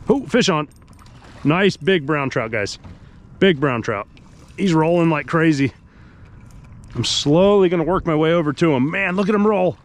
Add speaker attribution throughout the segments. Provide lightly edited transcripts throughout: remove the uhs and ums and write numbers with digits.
Speaker 1: Oh, fish on. Nice big brown trout, guys. Big brown trout. He's rolling like crazy. I'm slowly gonna work my way over to him. Man, look at him roll.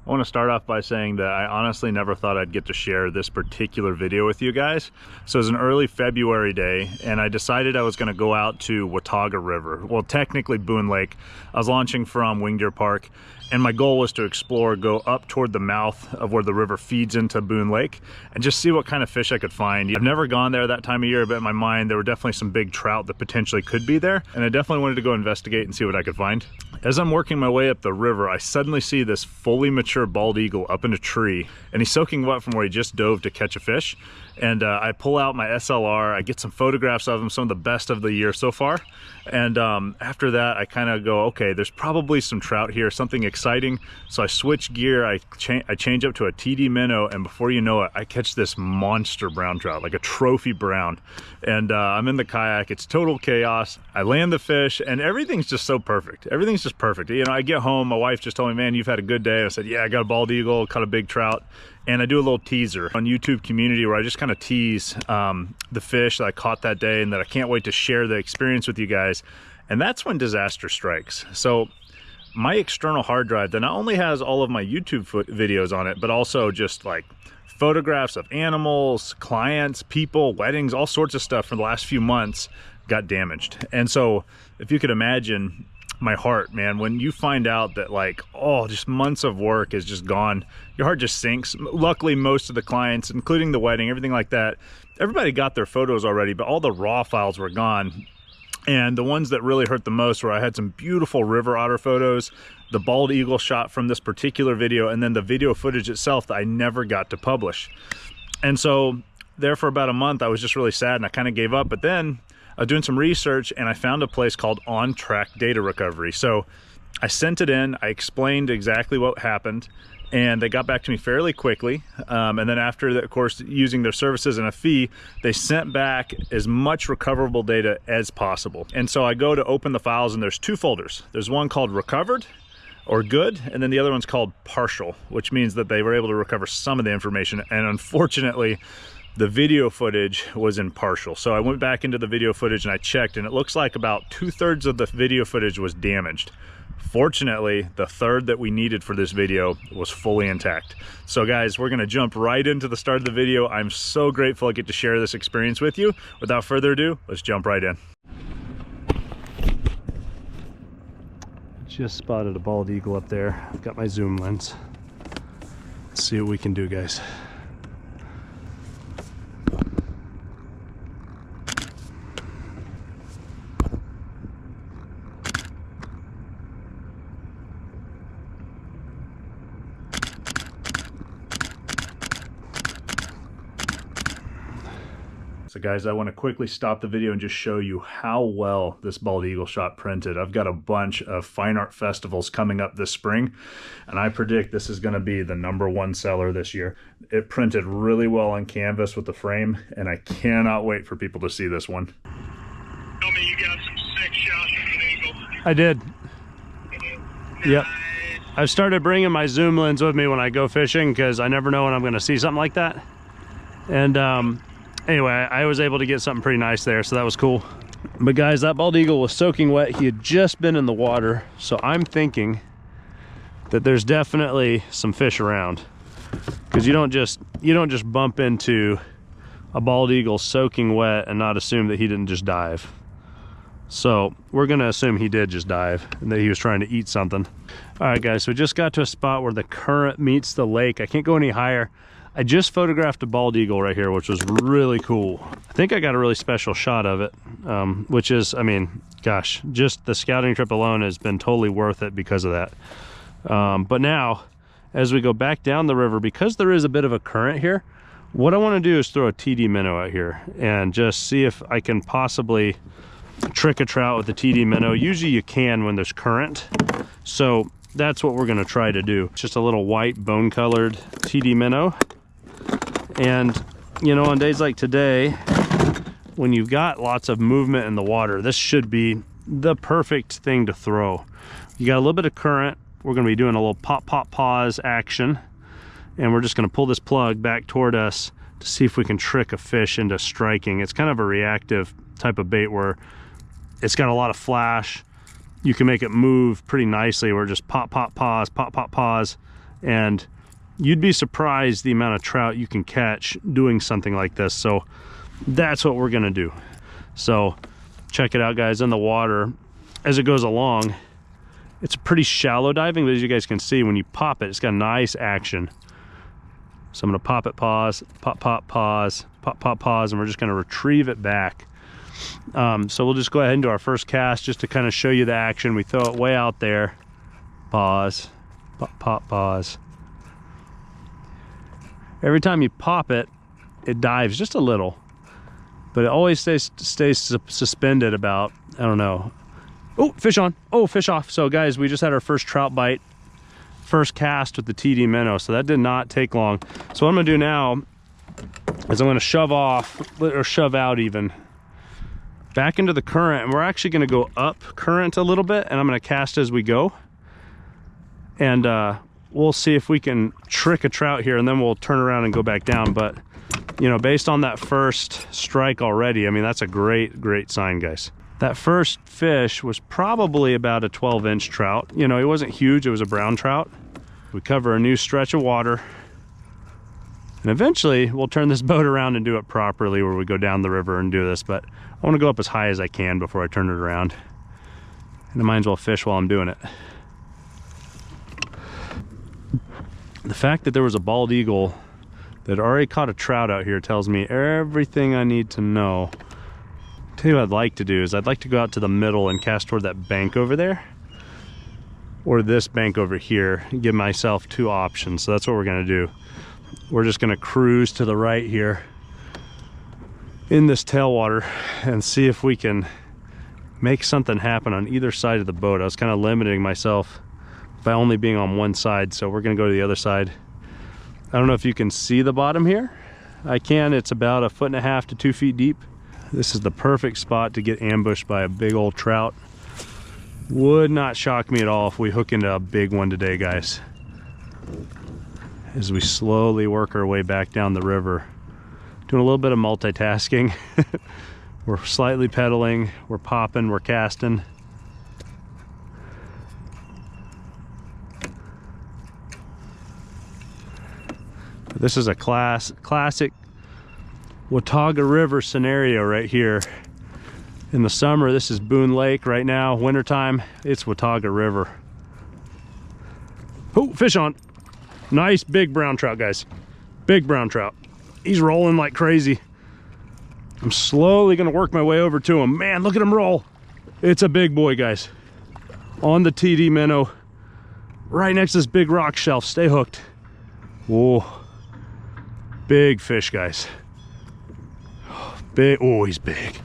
Speaker 1: I want to start off by saying that I honestly never thought I'd get to share this particular video with you guys. So it was an early February day, and I decided I was going to go out to Watauga River. Well, technically Boone Lake. I was launching from Wing Deer Park, and my goal was to explore, go up toward the mouth of where the river feeds into Boone Lake, and just see what kind of fish I could find. I've never gone there that time of year, but in my mind there were definitely some big trout that potentially could be there, and I definitely wanted to go investigate and see what I could find. As I'm working my way up the river, I suddenly see this fully mature bald eagle up in a tree, and he's soaking wet from where he just dove to catch a fish. And I pull out my SLR, I get some photographs of him, some of the best of the year so far. And after that, I kind of go, okay, there's probably some trout here, something exciting. So I switch gear, I change up to a TD Minnow, and before you know it, I catch this monster brown trout, like a trophy brown. And I'm in the kayak, it's total chaos. I land the fish, and everything's just so perfect. Everything's just perfect. You know, I get home, my wife just told me, man, you've had a good day. I said, yeah, I got a bald eagle, caught a big trout. And I do a little teaser on YouTube community where I just kind of tease the fish that I caught that day and that I can't wait to share the experience with you guys. And that's when disaster strikes. So my external hard drive that not only has all of my YouTube videos on it, but also just like photographs of animals, clients, people, weddings, all sorts of stuff for the last few months got damaged. And so if you could imagine my heart, man, when you find out that like, oh, just months of work is just gone, your heart just sinks. Luckily, most of the clients, including the wedding, everything like that, everybody got their photos already, but all the raw files were gone. And the ones that really hurt the most were I had some beautiful river otter photos, the bald eagle shot from this particular video, and then the video footage itself that I never got to publish. And so there for about a month, I was just really sad and I kind of gave up. But then I was doing some research and I found a place called Ontrack Data Recovery. So I sent it in, I explained exactly what happened, and they got back to me fairly quickly. And then after, of course, using their services and a fee, they sent back as much recoverable data as possible. And so I go to open the files and there's two folders. There's one called recovered or good, and then the other one's called partial, which means that they were able to recover some of the information. And unfortunately, the video footage was in partial. So I went back into the video footage and I checked, and it looks like about 2/3 of the video footage was damaged. Fortunately, the third that we needed for this video was fully intact. So guys, we're gonna jump right into the start of the video. I'm so grateful I get to share this experience with you. Without further ado, let's jump right in. Just spotted a bald eagle up there. I've got my zoom lens. Let's see what we can do, guys. So guys, I want to quickly stop the video and just show you how well this bald eagle shot printed. I've got a bunch of fine art festivals coming up this spring, and I predict this is going to be the #1 seller this year. It printed really well on canvas with the frame, and I cannot wait for people to see this one.
Speaker 2: Tell me you got some sick shots from an eagle.
Speaker 1: I did.
Speaker 2: Nice.
Speaker 1: Yep. I've started bringing my zoom lens with me when I go fishing because I never know when I'm going to see something like that. And anyway, I was able to get something pretty nice there, so that was cool. But guys, that bald eagle was soaking wet. He had just been in the water, so I'm thinking that there's definitely some fish around, because you don't just bump into a bald eagle soaking wet and not assume that he didn't just dive. So we're gonna assume he did just dive and that he was trying to eat something. All right guys, so we just got to a spot where the current meets the lake. I can't go any higher. I just photographed a bald eagle right here, which was really cool. I think I got a really special shot of it, which is, I mean, gosh, just the scouting trip alone has been totally worth it because of that. But now, as we go back down the river, because there is a bit of a current here, what I want to do is throw a TD Minnow out here and just see if I can possibly trick a trout with the TD Minnow. Usually you can when there's current, so that's what we're going to try to do. Just a little white bone colored TD Minnow. And you know, on days like today, when you've got lots of movement in the water, this should be the perfect thing to throw. You got a little bit of current. We're going to be doing a little pop pop pause action, and we're just going to pull this plug back toward us to see if we can trick a fish into striking. It's kind of a reactive type of bait where it's got a lot of flash. You can make it move pretty nicely, where just pop, pop, pause, pop, pop, pause. And you'd be surprised the amount of trout you can catch doing something like this. So that's what we're gonna do. So check it out, guys. In the water, as it goes along, it's pretty shallow diving, but as you guys can see, when you pop it, it's got nice action. So I'm gonna pop it, pause, pop, pop, pause, pop, pop, pause, and we're just gonna retrieve it back. So we'll just go ahead and do our first cast just to kind of show you the action. We throw it way out there, pause, pop, pop, pause. Every time you pop it, it dives just a little, but it always stays suspended about, I don't know. Oh, fish on. Oh, fish off. So guys, we just had our first trout bite, first cast with the TD Minnow, so that did not take long. So what I'm gonna do now is I'm gonna shove off, or shove out even, back into the current, and we're actually gonna go up current a little bit, and I'm gonna cast as we go. And we'll see if we can trick a trout here, and then we'll turn around and go back down. But, you know, based on that first strike already, I mean, that's a great, great sign, guys. That first fish was probably about a 12-inch trout. You know, it wasn't huge, it was a brown trout. We cover a new stretch of water, and eventually we'll turn this boat around and do it properly, where we go down the river and do this. But I want to go up as high as I can before I turn it around, and I might as well fish while I'm doing it. The fact that there was a bald eagle that already caught a trout out here tells me everything I need to know. Tell you what I'd like to do is I'd like to go out to the middle and cast toward that bank over there, or this bank over here, and give myself two options. So that's what we're gonna do. We're just gonna cruise to the right here in this tailwater and see if we can make something happen on either side of the boat. I was kind of limiting myself by only being on one side, so we're gonna go to the other side. I don't know if you can see the bottom here. I can. It's about 1.5 to 2 feet deep. This is the perfect spot to get ambushed by a big old trout. Would not shock me at all if we hook into a big one today, guys. As we slowly work our way back down the river, doing a little bit of multitasking. We're slightly pedaling, we're popping, we're casting. This is a classic Watauga River scenario right here. In the summer, this is Boone Lake. Right now, wintertime, it's Watauga River. Oh, fish on. Nice big brown trout, guys. Big brown trout. He's rolling like crazy. I'm slowly gonna work my way over to him. Man, look at him roll. It's a big boy, guys. On the TD Minnow, right next to this big rock shelf. Stay hooked. Whoa. Big fish, guys. Big. Oh, he's big.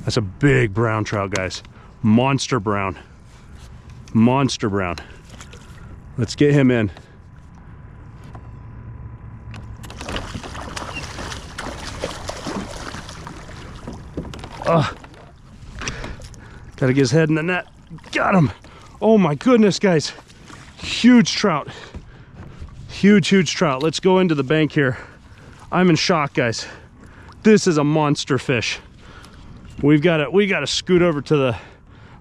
Speaker 1: That's a big brown trout, guys. Monster brown. Monster brown. Let's get him in. Gotta get his head in the net. Got him. Oh my goodness, guys. Huge trout. Huge, huge trout. Let's go into the bank here. I'm in shock, guys. This is a monster fish. We gotta scoot over to the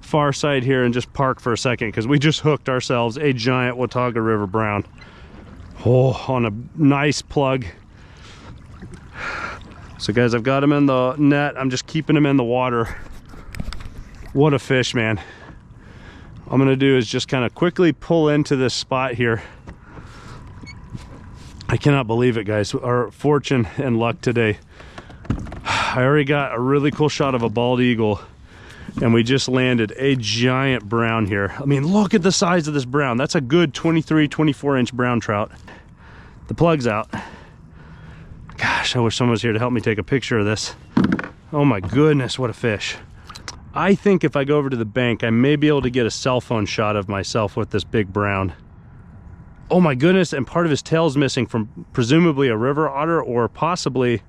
Speaker 1: far side here and just park for a second, because we just hooked ourselves a giant Watauga River brown. Oh, on a nice plug. So guys, I've got him in the net. I'm just keeping him in the water. What a fish, man. What I'm gonna do is just kind of quickly pull into this spot here. I cannot believe it, guys. Our fortune and luck today. I already got a really cool shot of a bald eagle, and we just landed a giant brown here. I mean, look at the size of this brown. That's a good 23, 24-inch brown trout. The plug's out. Gosh, I wish someone was here to help me take a picture of this. Oh my goodness, what a fish. I think if I go over to the bank, I may be able to get a cell phone shot of myself with this big brown. Oh my goodness, and part of his tail's missing from presumably a river otter or possibly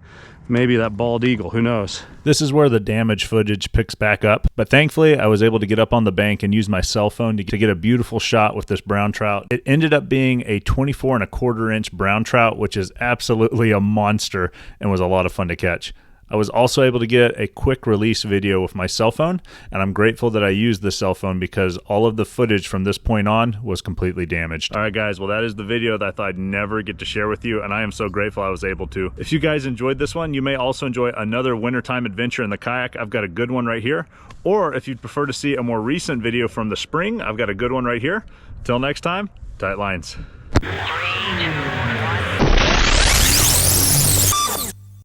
Speaker 1: maybe that bald eagle, who knows.
Speaker 3: This is where the damage footage picks back up, but thankfully I was able to get up on the bank and use my cell phone to get a beautiful shot with this brown trout. It ended up being a 24¼ inch brown trout, which is absolutely a monster and was a lot of fun to catch. I was also able to get a quick release video with my cell phone, and I'm grateful that I used the cell phone because all of the footage from this point on was completely damaged. All right, guys, well, that is the video that I thought I'd never get to share with you, and I am so grateful I was able to. If you guys enjoyed this one, you may also enjoy another wintertime adventure in the kayak. I've got a good one right here. Or if you'd prefer to see a more recent video from the spring, I've got a good one right here. Till next time, tight lines.